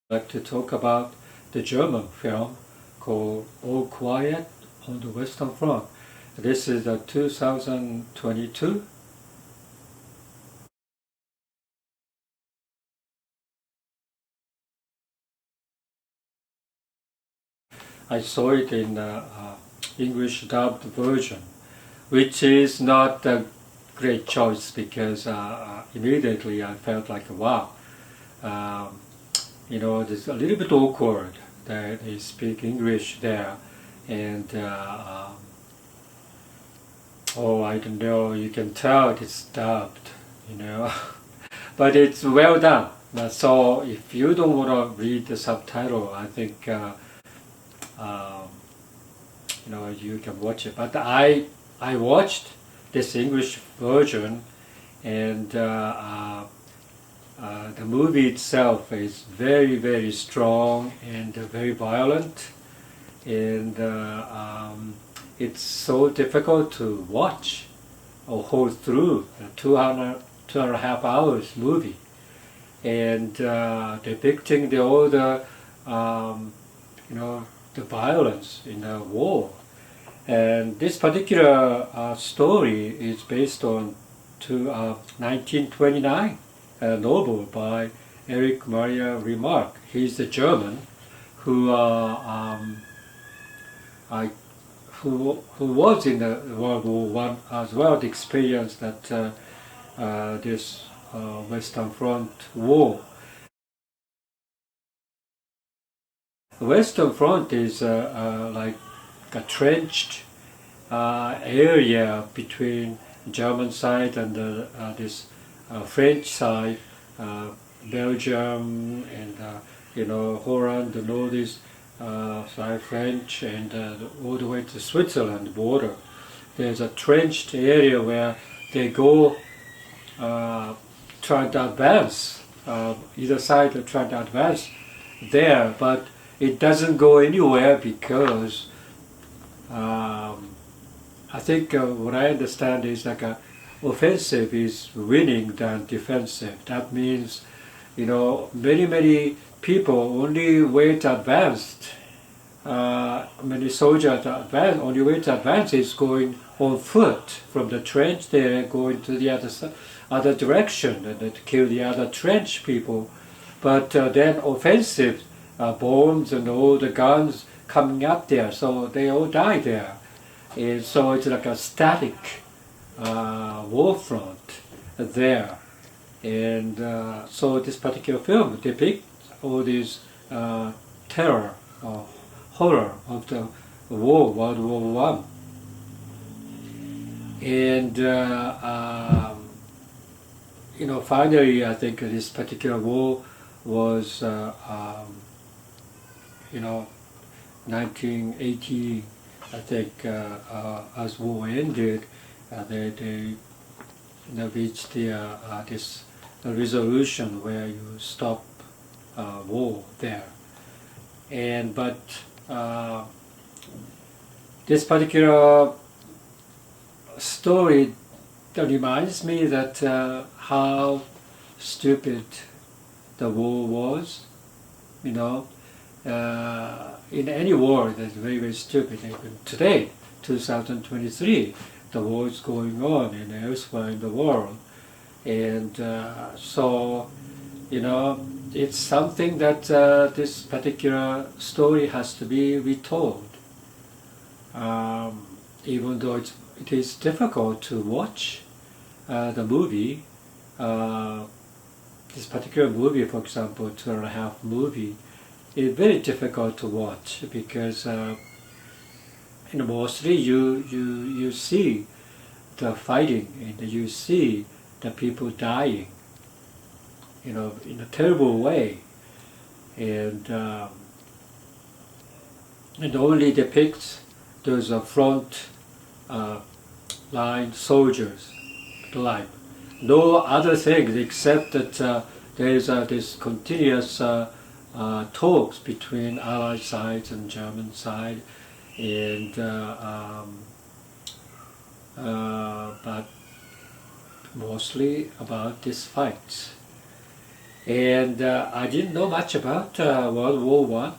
I'd like to talk about the German film called All Quiet on the Western Front. This is 2022. I saw it in English dubbed version, which is not a great choice because immediately I felt like, wow, um, it's a little bit awkward that they speak English there, and oh, I don't know, you can tell it's dubbed, you know, but it's well done. So if you don't want to read the subtitle, I think um, you can watch it. But I watched this English version, and the movie itself is very strong and very violent, and it's so difficult to watch or hold through a 2.5 hours movie, and depicting all the the violence in the war. And this particular story is based on 1929 novel by Erich Maria Remarque. He's a German who who was in the World War One as well, experienced that this Western Front war. The Western Front is like a trenched area between German side and this French side, Belgium and Holland, the Nordic side French, and all the way to Switzerland border. There's a trenched area where they go trying to advance. Either side are trying to advance there, but it doesn't go anywhere because I think what I understand is like a offensive is winning than defensive. That means, many people only way to advance. Many soldiers advance. Only way to advance is going on foot from the trench there, going to the other direction, and to kill the other trench people. But then offensive bombs and all the guns coming up there, so they all die there. And so it's like a static war front there. And so this particular film depicts all this terror or horror of the war, World War One. And finally, I think this particular war was 1980, I think, as war ended, they reached this resolution where you stop war there. But this particular story reminds me that how stupid the war was, in any war that's very stupid. Even today, 2023, the war is going on and elsewhere in the world. And so, it's something that this particular story has to be retold. Even though it is difficult to watch the movie, this particular movie, for example, 2.5 movie, is very difficult to watch because mostly you see the fighting and you see the people dying, in a terrible way, and it only depicts those front line soldiers' life. No other things except that there is this continuous talks between Allied sides and German side, and but mostly about these fights. And I didn't know much about World War One,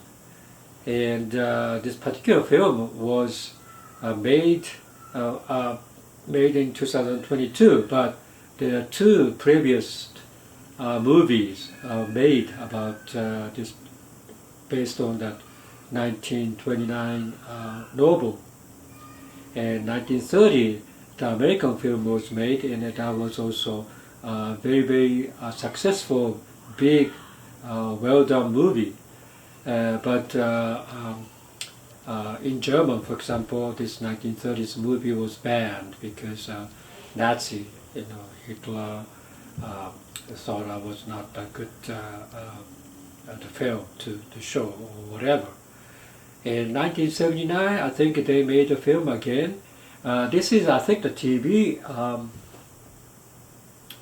and this particular film was made made in 2022, but there are two previous movies made about this, based on that 1929 novel. And 1930, the American film was made, and that was also very, very successful, big, well-done movie. But in German, for example, this 1930s movie was banned because Nazi, Hitler thought I was not a good the film to show or whatever. In 1979, I think they made a film again. This is, I think, the TV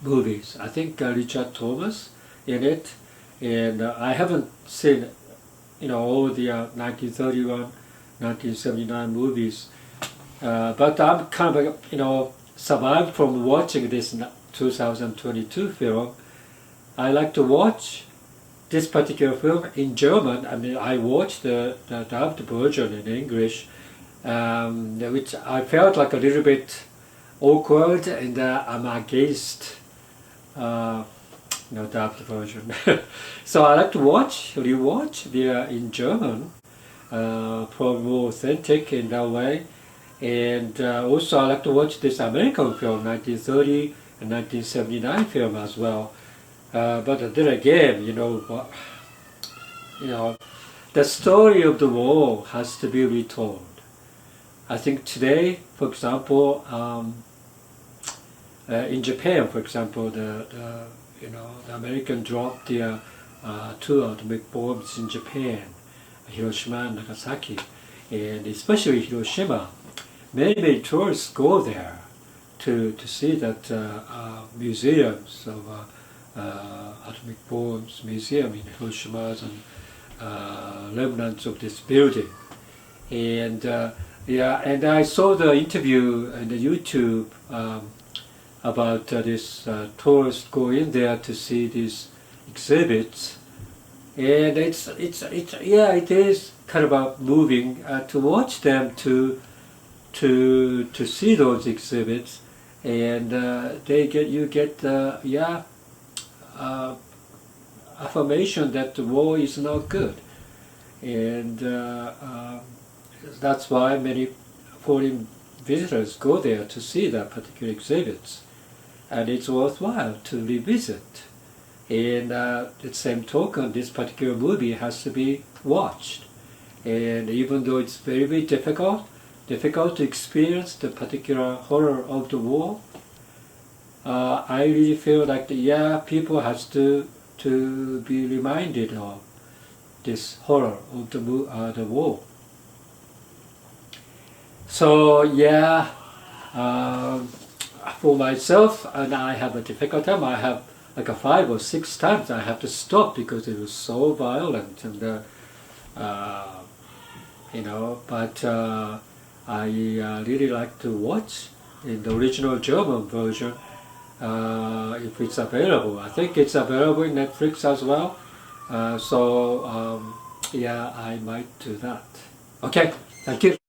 movies. I think Richard Thomas in it, and I haven't seen, all the 1931, 1979 movies. But I'm kind of, survived from watching this 2022 film. I like to watch this particular film in German. I mean, I watched the dubbed version in English, which I felt like a little bit awkward, and I'm against dubbed version. So I like to rewatch in German, probably more authentic in that way. And also I like to watch this American film, 1930 and 1979 film as well. But then again, the story of the war has to be retold. I think today, for example, in Japan, for example, the American dropped their two atomic bombs in Japan, Hiroshima and Nagasaki, and especially Hiroshima. Many tourists go there to see that museums of atomic bombs museum in Hiroshima and remnants of this building. And and I saw the interview on the YouTube about this tourists go in there to see these exhibits, and it is kind of moving to watch them, to see those exhibits, and you get affirmation that the war is not good, and that's why many foreign visitors go there to see that particular exhibits, and it's worthwhile to revisit. And at the same token, this particular movie has to be watched, and even though it's very, very difficult to experience the particular horror of the war, I really feel like people has to be reminded of this horror of the war. So for myself, and I have a difficult time. I have like 5 or 6 times I have to stop because it was so violent, and But I really like to watch in the original German version. If it's available. I think it's available in Netflix as well. I might do that. Okay, thank you.